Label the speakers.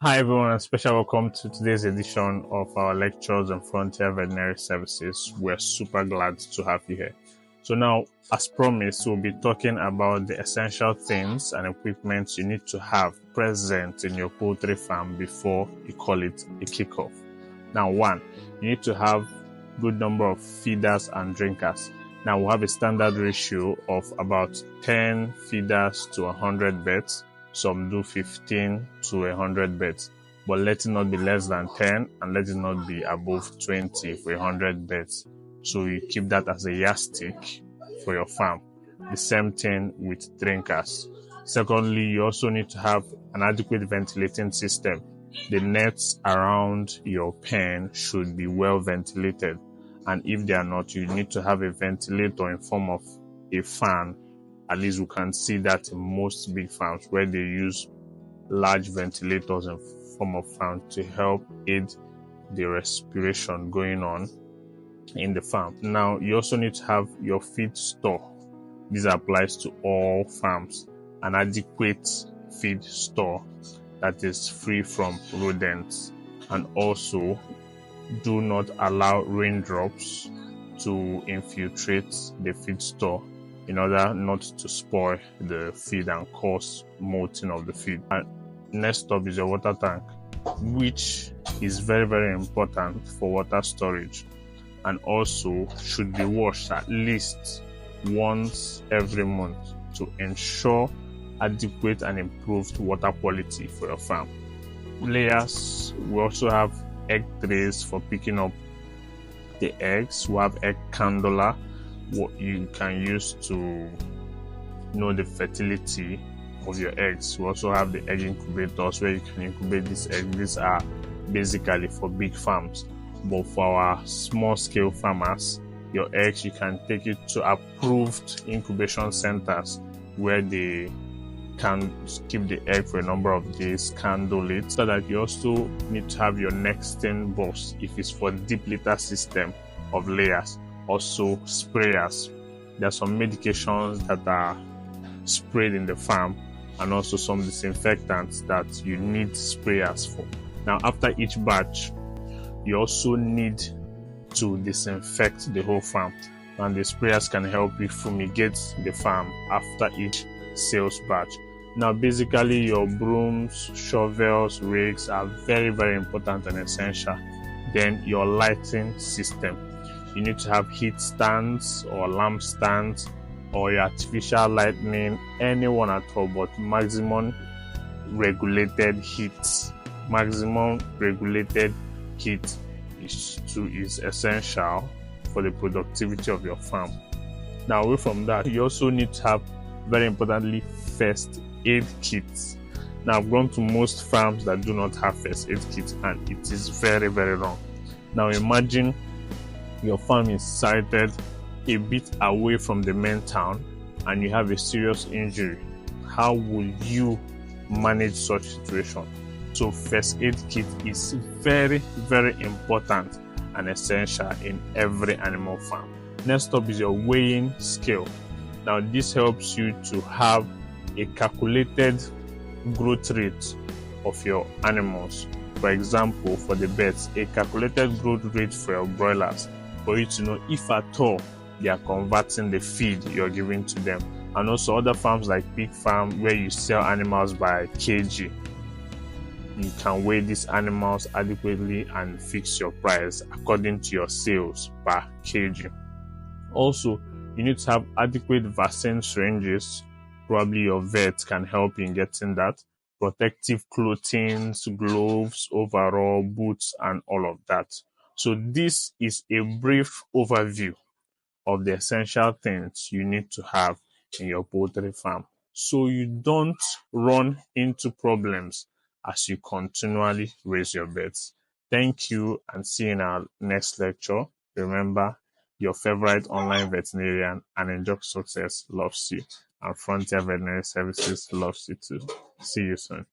Speaker 1: Hi everyone, and special welcome to today's edition of our lectures on Frontier Veterinary Services. We're super glad to have you here. So now, as promised, we'll be talking about the essential things and equipment you need to have present in your poultry farm before you call it a kickoff. Now, one, you need to have good number of feeders and drinkers. Now, we have a standard ratio of about 10 feeders to 100 beds. Some do 15 to 100 beds, but let it not be less than 10 and let it not be above 20 for 100 beds. So you keep that as a yardstick for your farm. The same thing with drinkers. Secondly, you also need to have an adequate ventilating system. The nets around your pen should be well ventilated, and if they are not, you need to have a ventilator in form of a fan. At least we can see that in most big farms where they use large ventilators in form of fan to help aid the respiration going on in the farm. Now, you also need to have your feed store. This applies to all farms. An adequate feed store that is free from rodents, and also do not allow raindrops to infiltrate the feed store in order not to spoil the feed and cause molting of the feed. And next up is your water tank, which is very, very important for water storage and also should be washed at least once every month to ensure adequate and improved water quality for your farm. Layers, we also have egg trays for picking up the eggs. We have egg candler, what you can use to know the fertility of your eggs. We also have the egg incubators where you can incubate these eggs. These are basically for big farms, but for our small scale farmers, your eggs, you can take it to approved incubation centers where they can keep the egg for a number of days, candle it. So that you also need to have your nesting box if it's for deep litter system of layers. Also sprayers. There are some medications that are sprayed in the farm and also some disinfectants that you need sprayers for. Now, after each batch, you also need to disinfect the whole farm, and the sprayers can help you fumigate the farm after each sales batch. Now, basically, your brooms, shovels, rakes are very, very important and essential. Then your lighting system. You need to have heat stands or lamp stands or your artificial lighting, anyone at all, but maximum regulated heat. Maximum regulated heat is essential for the productivity of your farm. Now, away from that, you also need to have, very importantly, first aid kits. Now, I've gone to most farms that do not have first aid kits, and it is very, very wrong. Now, imagine your farm is sited a bit away from the main town and you have a serious injury. How will you manage such situation? So first aid kit is very, very important and essential in every animal farm. Next up is your weighing scale. Now, this helps you to have a calculated growth rate of your animals. For example, for the birds, a calculated growth rate for your broilers, for you to know if at all they are converting the feed you're giving to them. And also other farms like pig farm where you sell animals by kg, you can weigh these animals adequately and fix your price according to your sales per kg. Also, you need to have adequate vaccine syringes. Probably your vet can help you in getting that. Protective clothing, gloves, overall, boots, and all of that. So this is a brief overview of the essential things you need to have in your poultry farm so you don't run into problems as you continually raise your birds. Thank you, and see you in our next lecture. Remember, your favorite online veterinarian and Enjoy Success loves you, and Frontier Veterinary Services loves you too. See you soon.